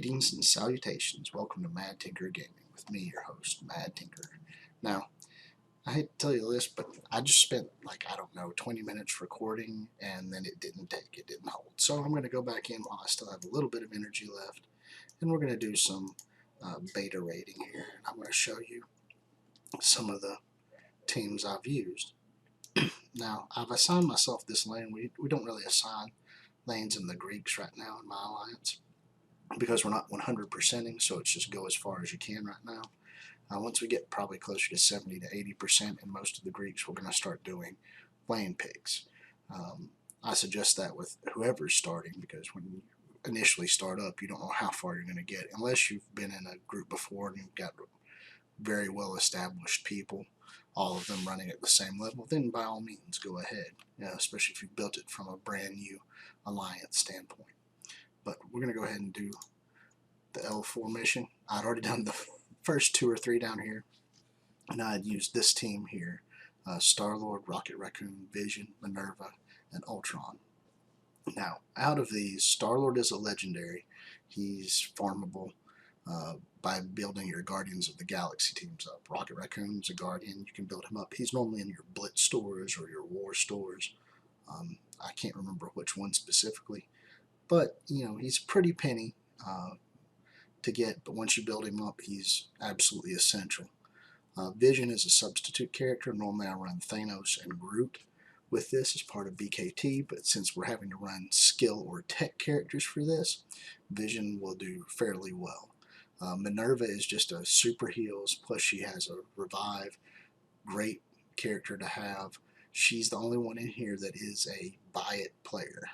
Greetings and salutations. Welcome to Mad Tinker Gaming with me, your host, Mad Tinker. Now, I hate to tell you this, but I just spent, like, I don't know, 20 minutes recording, and then it didn't hold. So I'm going to go back in while I still have a little bit of energy left, and we're going to do some beta rating here. And I'm going to show you some of the teams I've used. Now, I've assigned myself this lane. We don't really assign lanes in the Greeks right now in my alliance, because we're not 100%ing, so it's just go as far as you can right now. Once we get probably closer to 70 to 80% in most of the Greeks, we're going to start doing lane picks. I suggest that with whoever's starting, because when you initially start up, you don't know how far you're going to get unless you've been in a group before and you've got very well established people, all of them running at the same level. Then by all means go ahead, especially if you've built it from a brand new alliance standpoint. But we're going to go ahead and do the L formation. I'd already done the first 2 or 3 down here, and I'd used this team here: Star-Lord, Rocket Raccoon, Vision, Minerva, and Ultron. Now, out of these, Star-Lord is a legendary. He's farmable by building your Guardians of the Galaxy teams up. Rocket Raccoon's a Guardian. You can build him up. He's normally in your Blitz stores or your War stores. I can't remember which one specifically, but he's pretty penny to get, but once you build him up, he's absolutely essential. Vision is a substitute character. Normally I run Thanos and Groot with this as part of BKT, but since we're having to run skill or tech characters for this, Vision will do fairly well. Minerva is just a super heals, plus she has a revive. Great character to have. She's the only one in here that is a buy it player.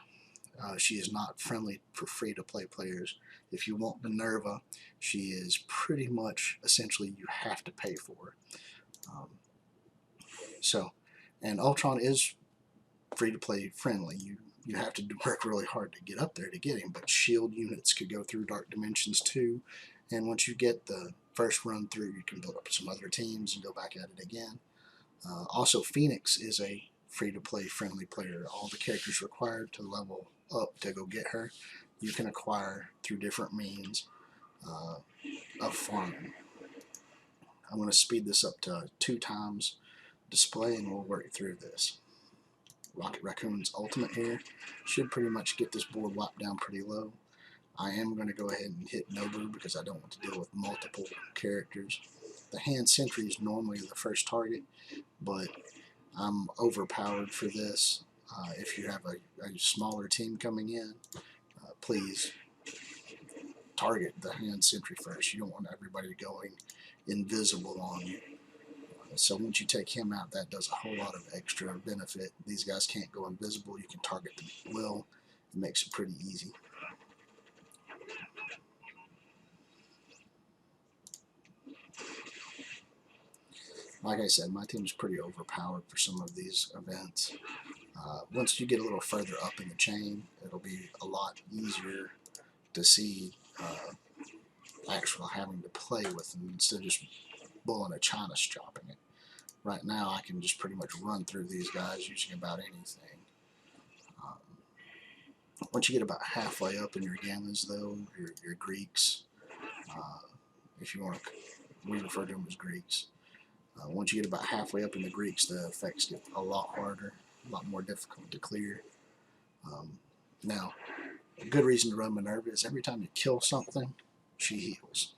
She is not friendly for free-to-play players. If you want Minerva, she is pretty much, essentially, you have to pay for her. And Ultron is free-to-play friendly. You have to work really hard to get up there to get him, but shield units could go through Dark Dimensions too, and once you get the first run through, you can build up some other teams and go back at it again. Also, Phoenix is a free-to-play friendly player. All the characters required to level up to go get her, you can acquire through different means of farming. I'm going to speed this up to 2 times display and we'll work through this. Rocket Raccoon's ultimate here should pretty much get this board wiped down pretty low. I am going to go ahead and hit Nobu because I don't want to deal with multiple characters. The hand sentry is normally the first target, but I'm overpowered for this. If you have a smaller team coming in, please target the hand sentry first. You don't want everybody going invisible on you. So once you take him out, that does a whole lot of extra benefit. These guys can't go invisible. You can target them at will. It makes it pretty easy. Like I said, my team is pretty overpowered for some of these events. Once you get a little further up in the chain, it'll be a lot easier to see actual having to play with them instead of just bulling a China chopping it. Right now, I can just pretty much run through these guys using about anything. Once you get about halfway up in your gammas, though, your Greeks, if you want to, we refer to them as Greeks. Once you get about halfway up in the Greeks, the effects get a lot harder, a lot more difficult to clear. Now, a good reason to run Minerva is every time you kill something, she heals.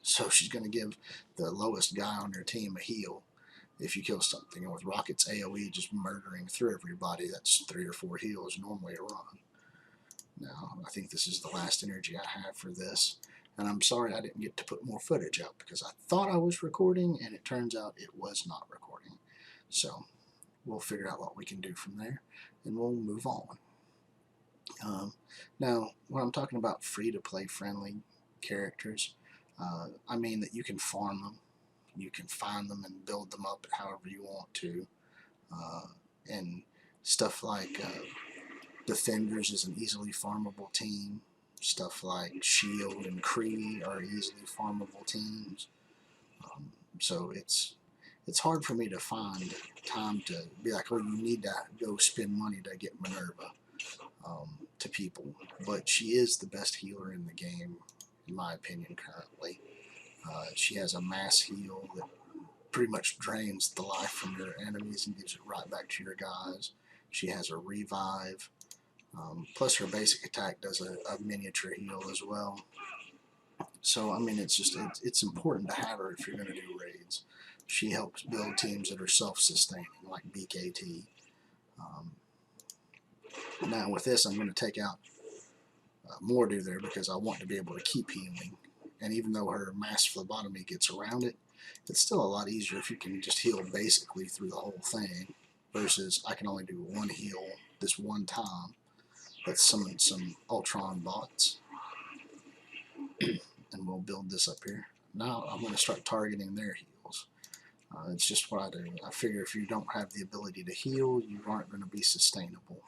So she's going to give the lowest guy on your team a heal if you kill something. And with Rocket's AoE just murdering through everybody, that's 3 or 4 heals normally a run. Now, I think this is the last energy I have for this. And I'm sorry I didn't get to put more footage out because I thought I was recording and it turns out it was not recording. So we'll figure out what we can do from there and we'll move on. Now, when I'm talking about free-to-play friendly characters, I mean that you can farm them, you can find them and build them up however you want to, and stuff like Defenders is an easily farmable team. Stuff like Shield and Kree are easily farmable teams. So it's hard for me to find time to be like, oh, you need to go spend money to get Minerva to people. But she is the best healer in the game, in my opinion, currently. She has a mass heal that pretty much drains the life from your enemies and gives it right back to your guys. She has a revive. Plus her basic attack does a miniature heal as well. So I mean, it's important to have her if you're going to do raids. She helps build teams that are self-sustaining, like BKT. Now with this, I'm going to take out Mordu there because I want to be able to keep healing. And even though her mass phlebotomy gets around it, it's still a lot easier if you can just heal basically through the whole thing, versus I can only do one heal this one time. Let's summon some Ultron bots, and we'll build this up here. Now I'm going to start targeting their heals. It's just what I do. I figure if you don't have the ability to heal, you aren't going to be sustainable.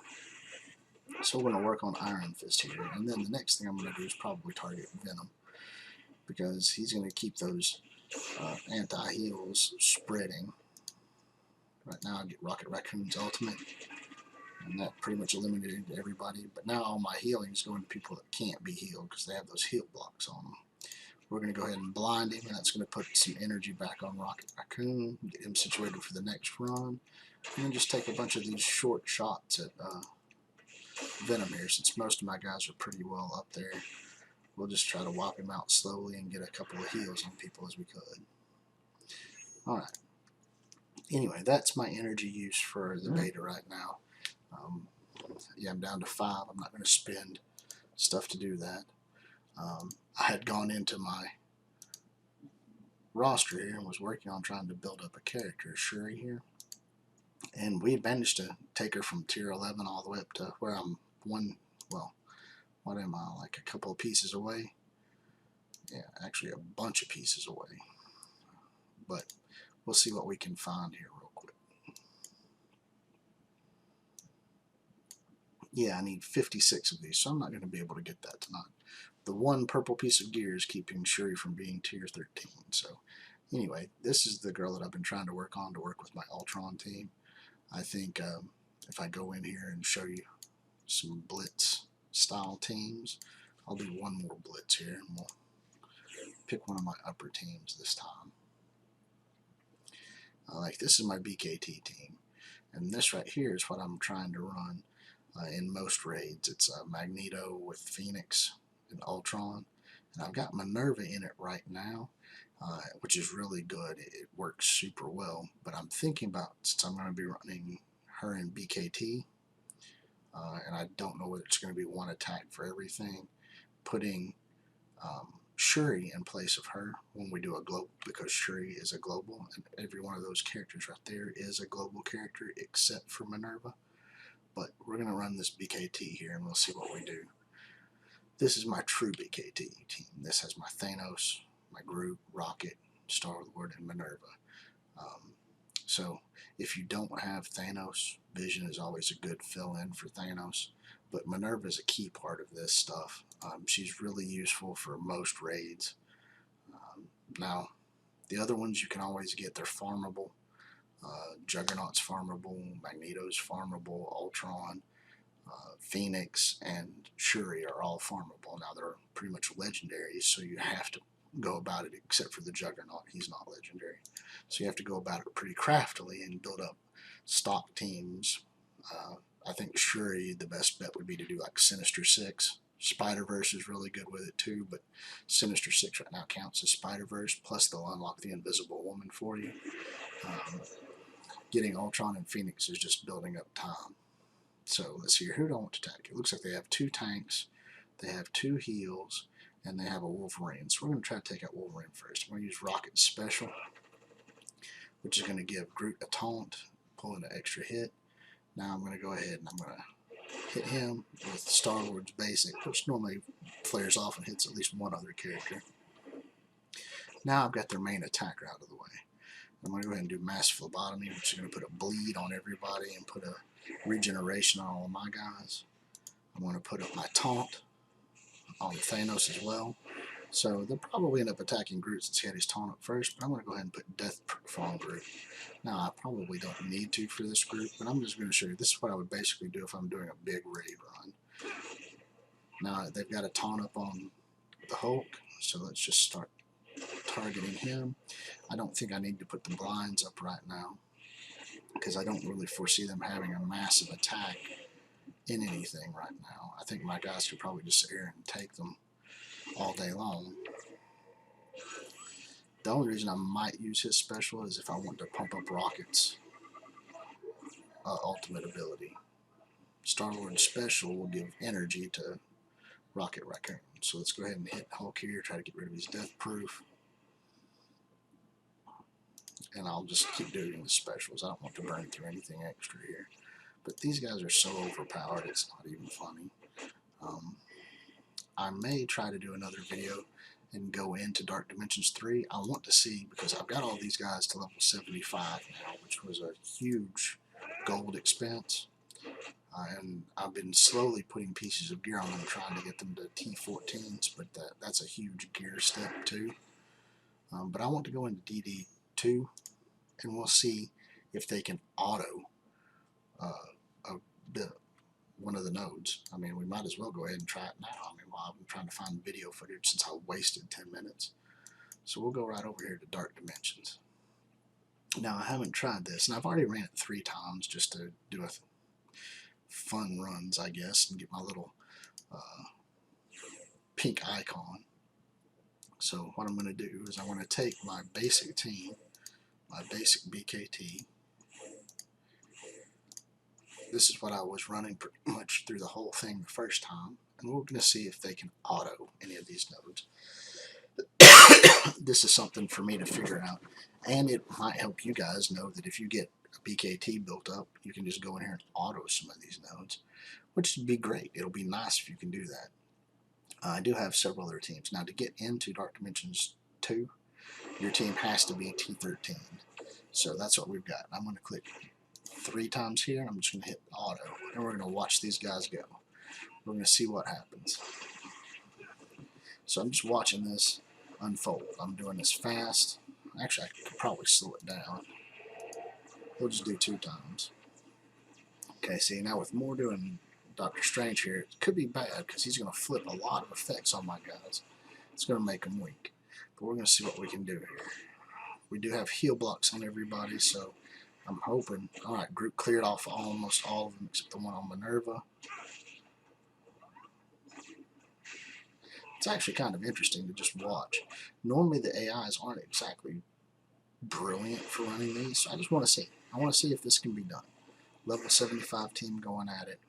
So we're going to work on Iron Fist here, and then the next thing I'm going to do is probably target Venom, because he's going to keep those anti-heals spreading. Right now I get Rocket Raccoon's ultimate, and that pretty much eliminated everybody. But now all my healing is going to people that can't be healed because they have those heal blocks on them. We're going to go ahead and blind him, and that's going to put some energy back on Rocket Raccoon, get him situated for the next run, and then just take a bunch of these short shots at Venom here. Since most of my guys are pretty well up there, we'll just try to wipe him out slowly and get a couple of heals on people as we could. Alright. Anyway, that's my energy use for the beta right now. Yeah, I'm down to 5. I'm not going to spend stuff to do that. I had gone into my roster here and was working on trying to build up a character, Shuri here. And we had managed to take her from tier 11 all the way up to where I'm what am I, like a couple of pieces away? Yeah, actually a bunch of pieces away. But we'll see what we can find here real quick. Yeah, I need 56 of these, so I'm not going to be able to get that tonight. The one purple piece of gear is keeping Shuri from being tier 13. So anyway, this is the girl that I've been trying to work on to work with my Ultron team. I think if I go in here and show you some Blitz style teams, I'll do one more Blitz here, and we'll pick one of my upper teams this time. Like this is my BKT team, and this right here is what I'm trying to run in most raids. It's Magneto with Phoenix and Ultron, and I've got Minerva in it right now, which is really good. It works super well, but I'm thinking about, since I'm going to be running her in BKT, and I don't know whether it's going to be one attack for everything, putting Shuri in place of her when we do a global, because Shuri is a global, and every one of those characters right there is a global character except for Minerva. But we're going to run this BKT here, and we'll see what we do. This is my true BKT team. This has my Thanos, my Groot, Rocket, Star-Lord, and Minerva. So if you don't have Thanos, Vision is always a good fill-in for Thanos. But Minerva is a key part of this stuff. She's really useful for most raids. Now, the other ones you can always get. They're farmable. Juggernaut's farmable, Magneto's farmable, Ultron, Phoenix, and Shuri are all farmable. Now, they're pretty much legendaries, so you have to go about it, except for the Juggernaut. He's not legendary. So you have to go about it pretty craftily and build up stock teams. I think Shuri, the best bet would be to do like Sinister Six. Spider-Verse is really good with it too, but Sinister Six right now counts as Spider-Verse, plus they'll unlock the Invisible Woman for you. Getting Ultron and Phoenix is just building up time. So let's see here, who do I want to attack? It looks like they have 2 tanks, they have 2 heals, and they have a Wolverine. So we're going to try to take out Wolverine first. I'm going to use Rocket Special, which is going to give Groot a taunt, pull in an extra hit. Now I'm going to go ahead and I'm going to hit him with Star-Lord's basic, which normally flares off and hits at least one other character. Now I've got their main attacker out of the way. I'm going to go ahead and do mass phlebotomy, which is going to put a bleed on everybody and put a regeneration on all of my guys. I'm going to put up my taunt on Thanos as well. So they'll probably end up attacking Groot since he had his taunt up first, but I'm going to go ahead and put Death Proof on Groot. Now, I probably don't need to for this group, but I'm just going to show you. This is what I would basically do if I'm doing a big raid run. Now, they've got a taunt up on the Hulk, So let's just start targeting him. I don't think I need to put the blinds up right now because I don't really foresee them having a massive attack in anything right now. I think my guys could probably just sit here and take them all day long. The only reason I might use his special is if I want to pump up Rocket's ultimate ability. Star-Lord's special will give energy to Rocket Raccoon. So let's go ahead and hit Hulk here, try to get rid of his death proof. And I'll just keep doing the specials. I don't want to burn through anything extra here. But these guys are so overpowered, it's not even funny. I may try to do another video and go into Dark Dimensions 3. I want to see, because I've got all these guys to level 75 now, which was a huge gold expense. And I've been slowly putting pieces of gear on them, trying to get them to T14s, but that's a huge gear step too. But I want to go into DD2, and we'll see if they can auto one of the nodes. I mean, we might as well go ahead and try it now. I mean, while I'm trying to find video footage since I wasted 10 minutes. So we'll go right over here to Dark Dimensions. Now, I haven't tried this, and I've already ran it 3 times just to do a fun runs, I guess, and get my little pink icon. So what I'm going to do is I want to take my basic team, my basic BKT. This is what I was running pretty much through the whole thing the first time, and we're going to see if they can auto any of these nodes. This is something for me to figure out, and it might help you guys know that if you get a BKT built up, you can just go in here and auto some of these nodes, which would be great. It'll be nice if you can do that. I do have several other teams. Now, to get into Dark Dimensions 2, your team has to be T13. So that's what we've got. I'm going to click 3 times here, and I'm just going to hit auto, and we're going to watch these guys go. We're going to see what happens. So I'm just watching this unfold. I'm doing this fast. Actually, I could probably slow it down. We'll just do 2 times. Okay, see, now with more doing Doctor Strange here, it could be bad because he's going to flip a lot of effects on my guys. It's going to make them weak. But we're going to see what we can do here. We do have heal blocks on everybody, so I'm hoping. Alright, group cleared off almost all of them except the one on Minerva. It's actually kind of interesting to just watch. Normally the AIs aren't exactly brilliant for running these, so I just want to see. I want to see if this can be done. Level 75 team going at it.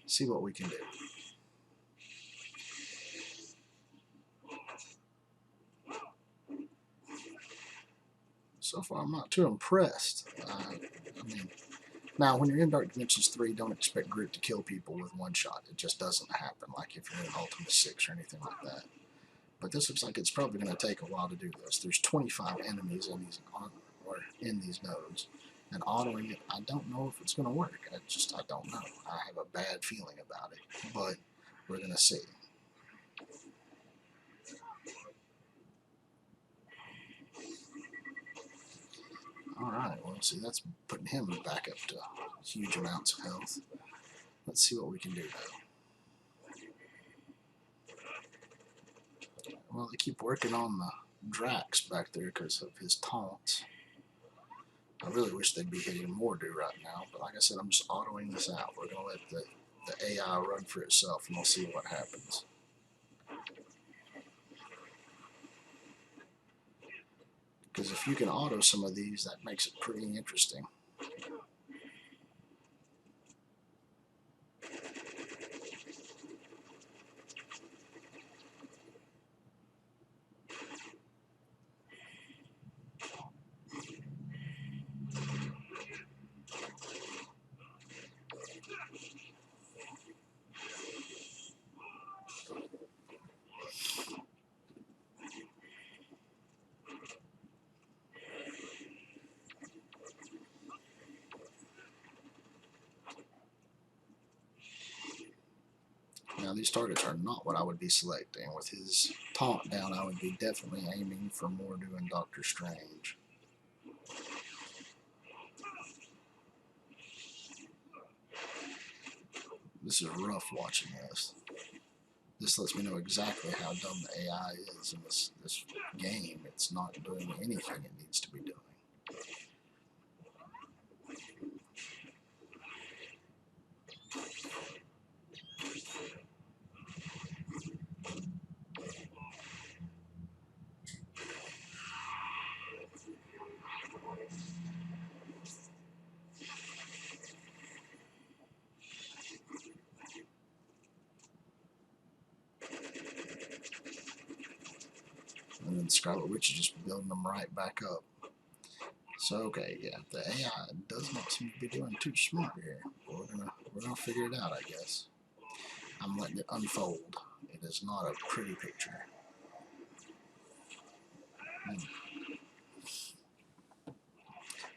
See what we can do. So far, I'm not too impressed. I mean, now when you're in Dark Dimensions 3, don't expect Groot to kill people with one shot. It just doesn't happen, like if you're in Ultimate 6 or anything like that. But this looks like it's probably going to take a while to do this. There's 25 enemies in these nodes, and autoing it, I don't know if it's going to work. I don't know. I have a bad feeling about it, but we're going to see. Alright, well, see, that's putting him back up to huge amounts of health. Let's see what we can do now. Well, they keep working on the Drax back there because of his taunts. I really wish they'd be hitting Mordu right now, but like I said, I'm just autoing this out. We're going to let the AI run for itself, and we'll see what happens. Because if you can auto some of these, that makes it pretty interesting. Now, these targets are not what I would be selecting. With his taunt down, I would be definitely aiming for Mordu and Doctor Strange. This is rough watching this. this lets me know exactly how dumb the AI is in this game. It's not doing anything it needs to be doing. And then Scarlet Witch is just building them right back up. So okay, yeah, the AI does not seem to be doing too smart here. We're gonna figure it out, I guess. I'm letting it unfold. It is not a pretty picture.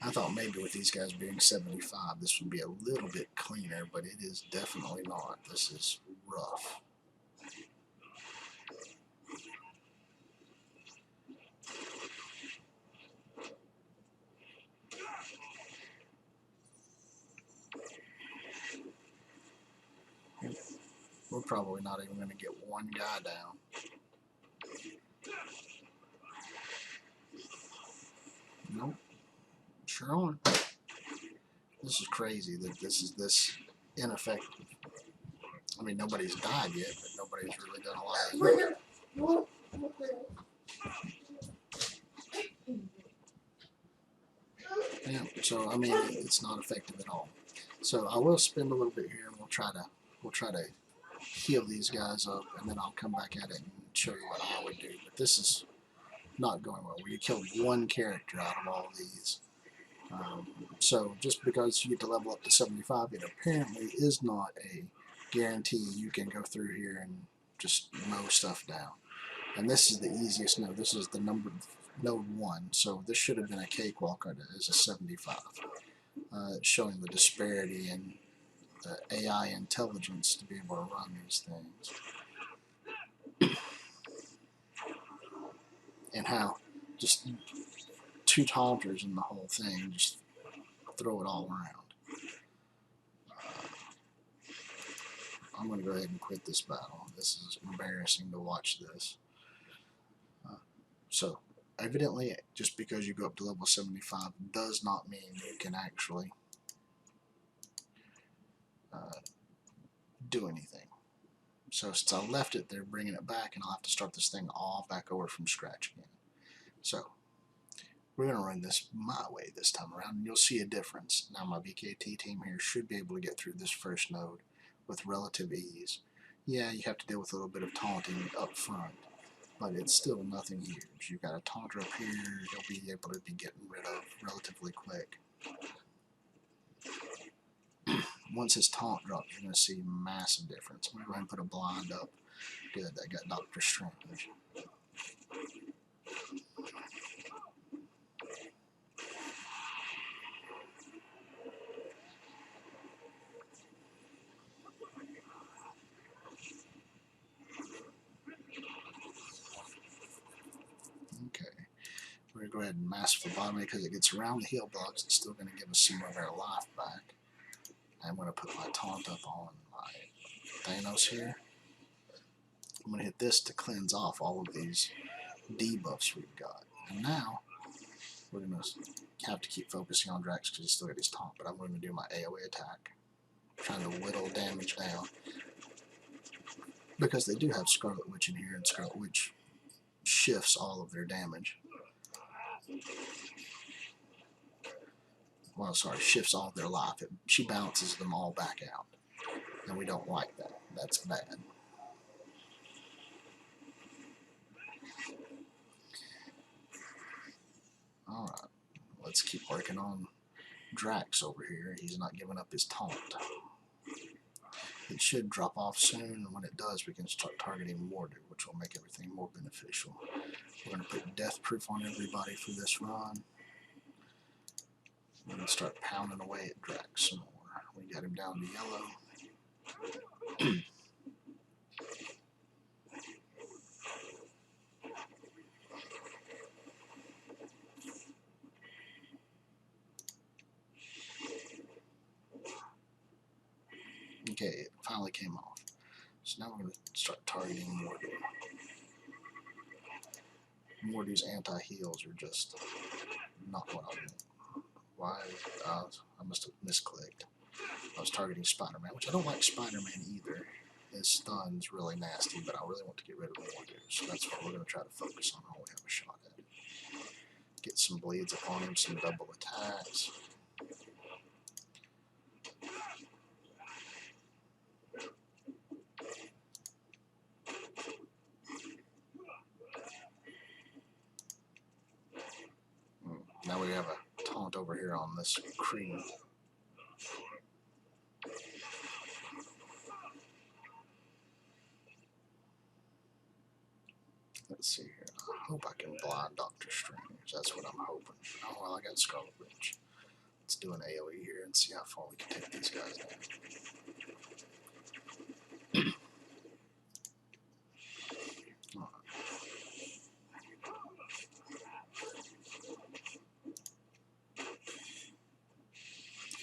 I thought maybe with these guys being 75, this would be a little bit cleaner, but it is definitely not. This is rough. We're probably not even going to get one guy down. Nope. Sure aren't. This is crazy that this is this ineffective. I mean, nobody's died yet, but nobody's really done a lot of yeah, so I mean, it's not effective at all. So I will spend a little bit here, and we'll try to heal these guys up, and then I'll come back at it and show you what I would do. But this is not going well. We killed one character out of all of these. So just because you get to level up to 75, it apparently is not a guarantee you can go through here and just mow stuff down. And this is the easiest node. This is the node 1, so this should have been a cakewalk as a 75. Showing the disparity in the AI intelligence to be able to run these things. And how just 2 taunters in the whole thing just throw it all around. I'm going to go ahead and quit this battle. This is embarrassing to watch this. So, evidently, just because you go up to level 75 does not mean you can actually do anything. So since I left it there, bringing it back, and I'll have to start this thing all back over from scratch again. So, we're going to run this my way this time around, and you'll see a difference. Now my VKT team here should be able to get through this first node with relative ease. Yeah, you have to deal with a little bit of taunting up front, but it's still nothing huge. You've got a taunter up here he'll be able to be getting rid of relatively quick. Once his taunt drops, you're going to see a massive difference. I'm going to go ahead and put a blind up. Good, that got Dr. Strange. Okay, we're going to go ahead and mask phlebotomy because it gets around the heal blocks. It's still going to give us some of our life back. I'm going to put my taunt up on my Thanos here. I'm going to hit this to cleanse off all of these debuffs we've got. And now, we're going to have to keep focusing on Drax because he's still got his taunt, but I'm going to do my AoE attack. Trying to whittle damage down. Because they do have Scarlet Witch in here, and Scarlet Witch shifts all of their damage. Well, sorry, shifts all of their life. She bounces them all back out. And we don't like that. That's bad. Alright, let's keep working on Drax over here. He's not giving up his taunt. It should drop off soon, and when it does, we can start targeting Mortar, which will make everything more beneficial. We're going to put Death Proof on everybody for this run. We're going to start pounding away at Drax some more. We got him down to yellow. Okay, it finally came off. So now we're going to start targeting Mordu. Mordu's anti-heals are just not what I want. Why? I must have misclicked. I was targeting Spider-Man, which I don't like Spider-Man either. His stun's really nasty, but I really want to get rid of Mordu, so that's what we're going to try to focus on all we have a shot at. Get some bleeds upon him, some double attacks. Now we have a taunt over here on this cream. Let's see here. I hope I can blind Dr. Strange. That's what I'm hoping. Oh, well, I got Scarlet Witch. Let's do an AoE here and see how far we can take these guys down.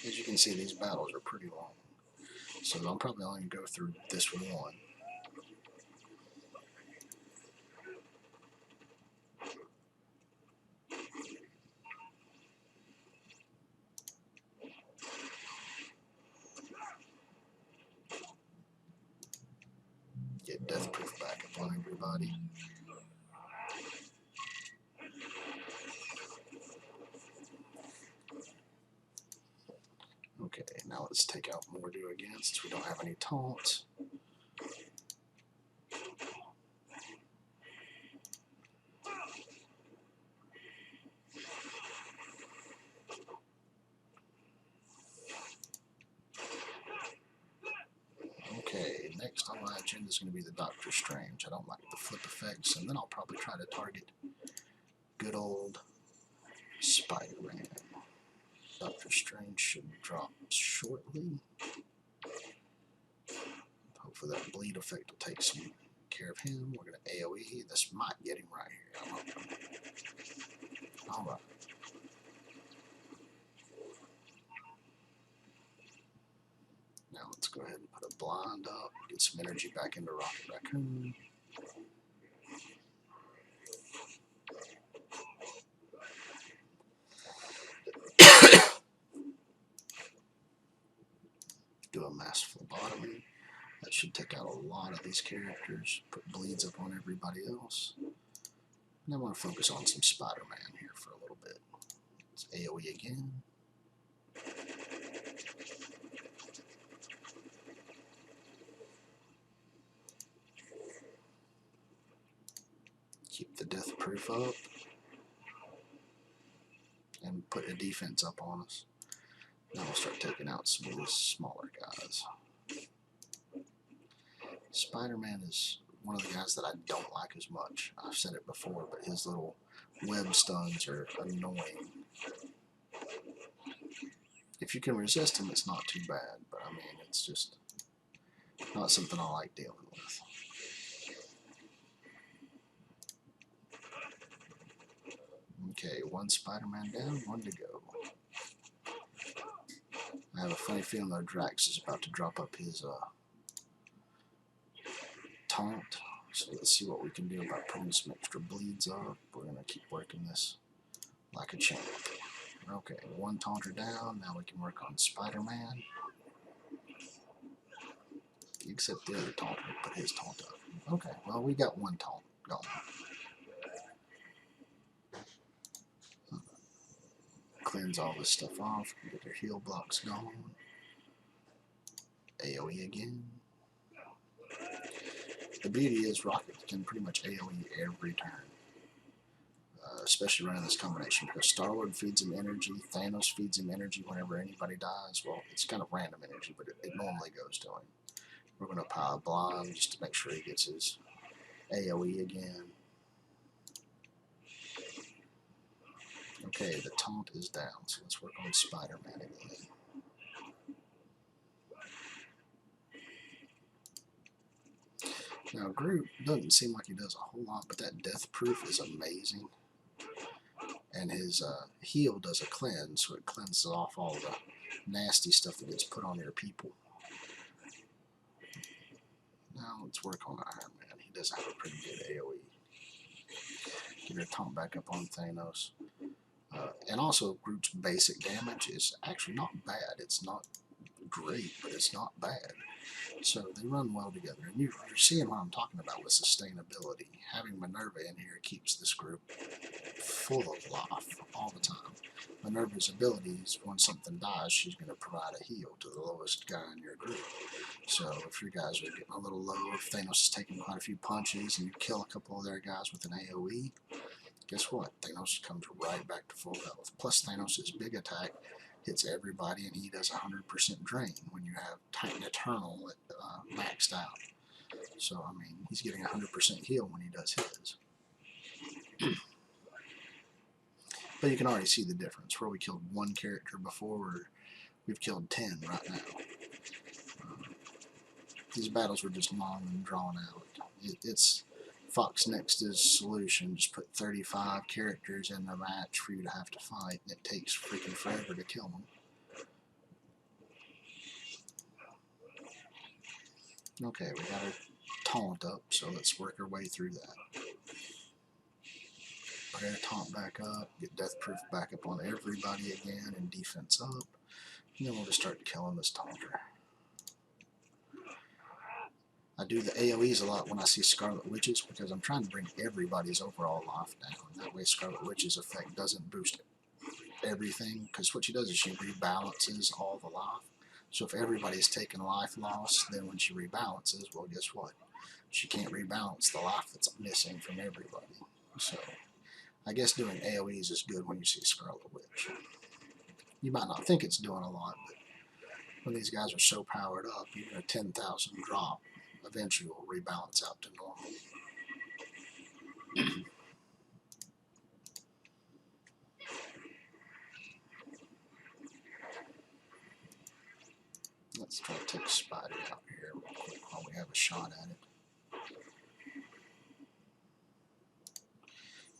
As you can see, these battles are pretty long. So I'm probably only going to go through this one. Get death proof back upon everybody. Okay, now let's take out Mordu again since we don't have any taunts. Okay, next on my agenda is going to be the Doctor Strange. I don't like the flip effects, and then I'll probably try to target good old Spider-Man. Doctor Strange should drop shortly. Hopefully that bleed effect will take some care of him. We're going to AoE. This might get him right here. I'm hoping. Alright. Now let's go ahead and put a blind up. Get some energy back into Rocket Raccoon. Do a mass phlebotomy. That should take out a lot of these characters. Put bleeds up on everybody else. And I want to focus on some Spider-Man here for a little bit. Let's AoE again. Keep the death proof up. And put a defense up on us. Now we'll start taking out some of these smaller guys. Spider-Man is one of the guys that I don't like as much. I've said it before, but his little web stuns are annoying. If you can resist him, it's not too bad, but I mean, it's just not something I like dealing with. Okay, one Spider-Man down, one to go. I have a funny feeling that Drax is about to drop up his taunt. So let's see what we can do about putting some extra bleeds up. We're going to keep working this like a champ. Okay, one taunter down. Now we can work on Spider-Man. Except the other taunter put his taunt up. Okay, well, we got one taunt going. Cleanse all this stuff off. Get their heal blocks gone. AoE again. The beauty is Rocket can pretty much AoE every turn. Especially running this combination because Star-Lord feeds him energy, Thanos feeds him energy whenever anybody dies. Well, it's kind of random energy, but it normally goes to him. We're going to apply a blind just to make sure he gets his AoE again. Okay, the taunt is down, so let's work on Spider-Man again. Now, Groot doesn't seem like he does a whole lot, but that death proof is amazing. And his heal does a cleanse, so it cleanses off all the nasty stuff that gets put on your people. Now let's work on Iron Man. He does have a pretty good AoE. Get her taunt back up on Thanos. And also, Groot's basic damage is actually not bad. It's not great, but it's not bad. So they run well together. And you're seeing what I'm talking about with sustainability. Having Minerva in here keeps this group full of life all the time. Minerva's abilities, when something dies, she's going to provide a heal to the lowest guy in your group. So if your guys are getting a little low, if Thanos is taking quite a few punches and you kill a couple of their guys with an AoE, guess what? Thanos comes right back to full health. Plus Thanos' big attack hits everybody and he does 100% drain when you have Titan Eternal maxed out. So, I mean, he's getting 100% heal when he does his. But you can already see the difference. Where we killed one character before, we've killed 10 right now. These battles were just long and drawn out. It's Fox Next's solution. Just put 35 characters in the match for you to have to fight, and it takes freaking forever to kill them. Okay, we got our taunt up, so let's work our way through that. Put our taunt back up, get death proof back up on everybody again, and defense up. And then we'll just start killing this taunter. I do the AoEs a lot when I see Scarlet Witches because I'm trying to bring everybody's overall life down. That way Scarlet Witch's effect doesn't boost everything, because what she does is she rebalances all the life. So if everybody's taking life loss, then when she rebalances, well, guess what? She can't rebalance the life that's missing from everybody. So I guess doing AoEs is good when you see Scarlet Witch. You might not think it's doing a lot, but when these guys are so powered up, even a 10,000 drop eventually will rebalance out to normal. Let's try to take Spidey out here real quick while we have a shot at it.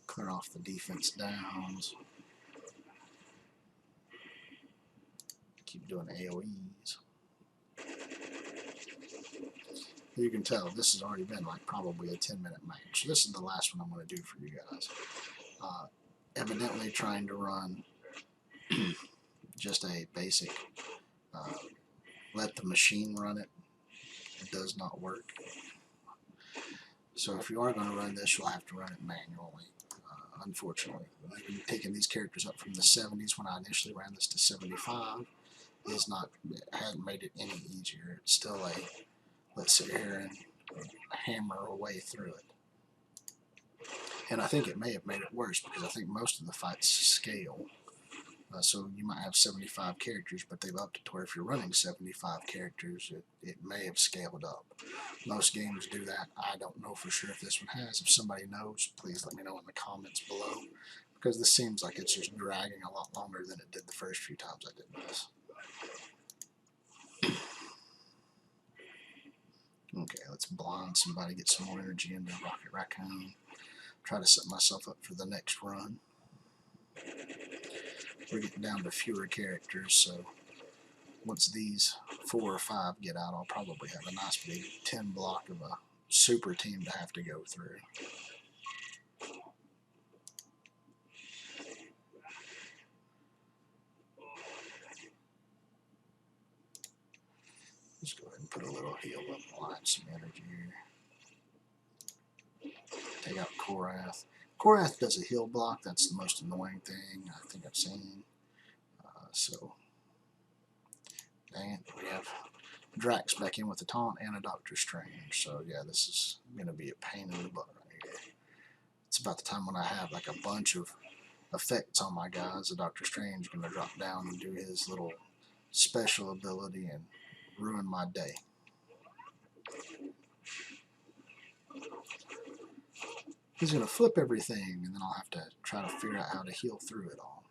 Clear off the defense downs. Keep doing AoEs. You can tell this has already been like probably a 10-minute match. This is the last one I'm going to do for you guys. Evidently trying to run just a basic let the machine run it. It does not work. So if you are going to run this, you'll have to run it manually. Unfortunately, even taking these characters up from the 70s when I initially ran this to 75 hasn't made it any easier. It's still a let's sit here and hammer our way through it. And I think it may have made it worse because I think most of the fights scale. So you might have 75 characters, but they've upped it to where if you're running 75 characters, it may have scaled up. Most games do that. I don't know for sure if this one has. If somebody knows, please let me know in the comments below, because this seems like it's just dragging a lot longer than it did the first few times I did this. Okay, let's blind somebody, get some more energy into Rocket Raccoon. Try to set myself up for the next run. We're getting down to fewer characters, so once these 4 or 5 get out, I'll probably have a nice big 10 block of a super team to have to go through. Let's go ahead and put a little heal up and light some energy here. Take out Korath. Korath does a heal block. That's the most annoying thing I think I've seen. So, dang it, we have Drax back in with the taunt and a Doctor Strange. So yeah, this is going to be a pain in the butt right here. It's about the time when I have like a bunch of effects on my guys. The Doctor Strange is going to drop down and do his little special ability and ruin my day. He's going to flip everything, and then I'll have to try to figure out how to heal through it all.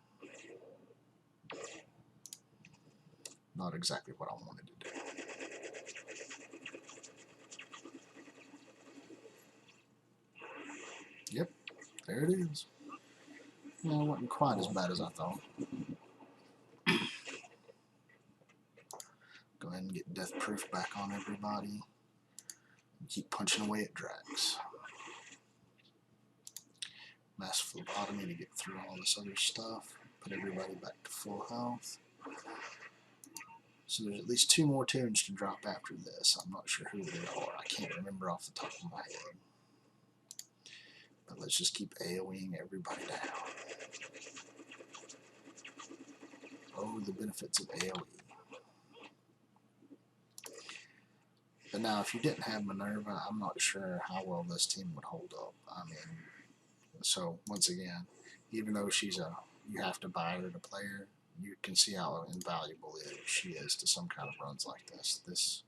Not exactly what I wanted to do. Yep, there it is. No, it wasn't quite as bad as I thought. Go ahead and get death proof back on everybody. keep punching away at Drax. Mass phlebotomy to get through all this other stuff. Put everybody back to full health. So there's at least 2 more tunes to drop after this. I'm not sure who they are. I can't remember off the top of my head. But let's just keep AoEing everybody down. Oh, the benefits of AoE. But now, if you didn't have Minerva, I'm not sure how well this team would hold up. I mean, so once again, even though you have to buy her to play her, you can see how invaluable she is to some kind of runs like this. This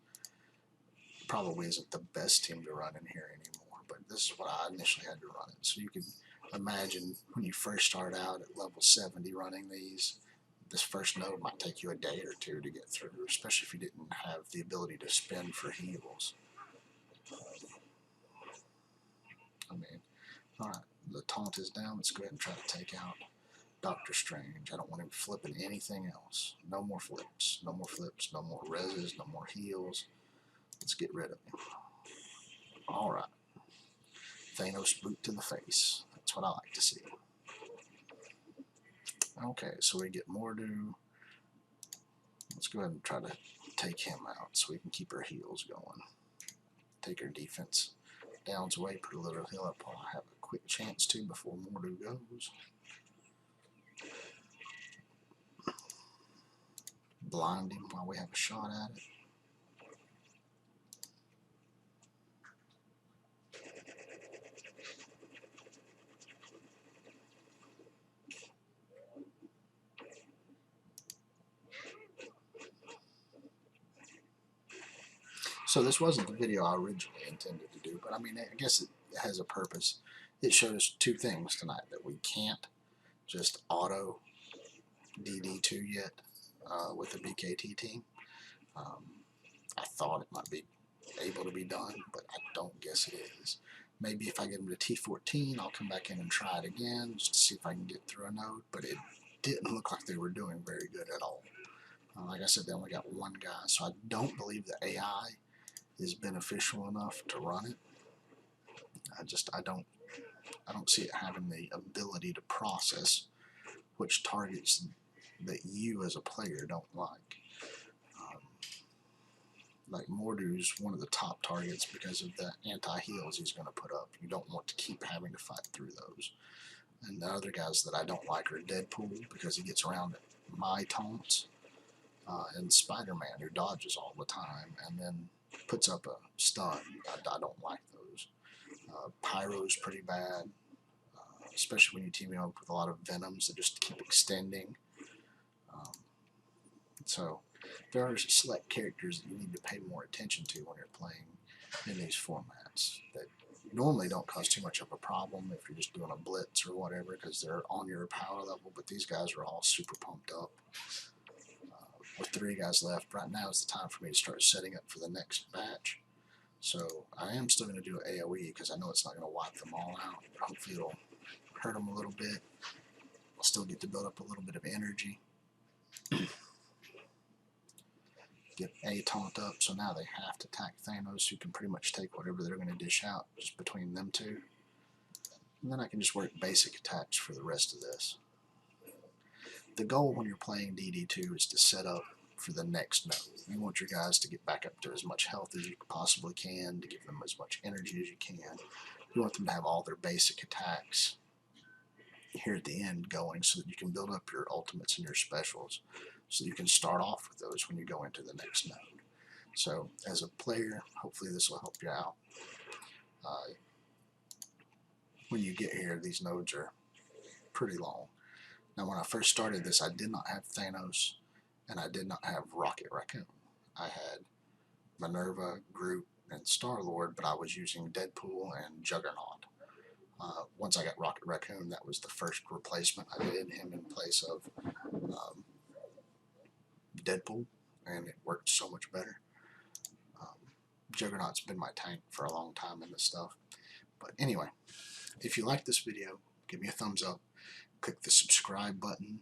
probably isn't the best team to run in here anymore, but this is what I initially had to run it. So you can imagine when you first start out at level 70 running these, this first node might take you a day or 2 to get through, especially if you didn't have the ability to spend for heals. I mean, alright, the taunt is down. Let's go ahead and try to take out Doctor Strange. I don't want him flipping anything else. No more flips. No more flips. No more reses. No more heals. Let's get rid of him. Alright. Thanos boot to the face. That's what I like to see. Okay, so we get Mordu. Let's go ahead and try to take him out so we can keep our heals going. Take our defense downs away, put a little heal up while I have a quick chance to before Mordu goes. Blind him while we have a shot at it. So this wasn't the video I originally intended to do, but I mean, I guess it has a purpose. It showed us 2 things tonight: that we can't just auto DD2 yet with the BKT team. I thought it might be able to be done, but I don't guess it is. Maybe if I get them to T14, I'll come back in and try it again just to see if I can get through a node, but it didn't look like they were doing very good at all. Like I said, they only got 1 guy, so I don't believe the AI is beneficial enough to run it. I don't see it having the ability to process which targets that you as a player don't like. Like Mordu's one of the top targets because of the anti-heals he's going to put up. You don't want to keep having to fight through those. And the other guys that I don't like are Deadpool, because he gets around my taunts, and Spider-Man, who dodges all the time and then puts up a stun. I don't like those. Pyro's pretty bad, especially when you team up with a lot of Venoms that just keep extending. So there are select characters that you need to pay more attention to when you're playing in these formats that normally don't cause too much of a problem if you're just doing a blitz or whatever, because they're on your power level, but these guys are all super pumped up. With 3 guys left, right now is the time for me to start setting up for the next batch. So I am still going to do an AoE because I know it's not going to wipe them all out. Hopefully it'll hurt them a little bit. I'll still get to build up a little bit of energy. Get a taunt up, so now they have to attack Thanos, who can pretty much take whatever they're going to dish out just between them 2. And then I can just work basic attacks for the rest of this. The goal when you're playing DD2 is to set up for the next node. You want your guys to get back up to as much health as you possibly can, to give them as much energy as you can. You want them to have all their basic attacks here at the end going so that you can build up your ultimates and your specials, so you can start off with those when you go into the next node. So as a player, hopefully this will help you out. When you get here, these nodes are pretty long. Now when I first started this, I did not have Thanos and I did not have Rocket Raccoon. I had Minerva, Groot, and Star-Lord, but I was using Deadpool and Juggernaut. Once I got Rocket Raccoon, that was the first replacement. I did him in place of Deadpool, and it worked so much better. Juggernaut's been my tank for a long time in this stuff. But anyway, if you like this video, give me a thumbs up. Click the subscribe button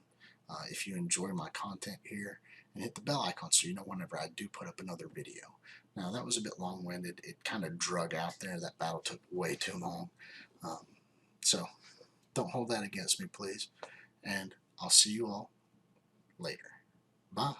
if you enjoy my content here, and hit the bell icon so you know whenever I do put up another video. Now that was a bit long-winded. It kind of drug out there. That battle took way too long. Um, so don't hold that against me, please. And I'll see you all later. Bye.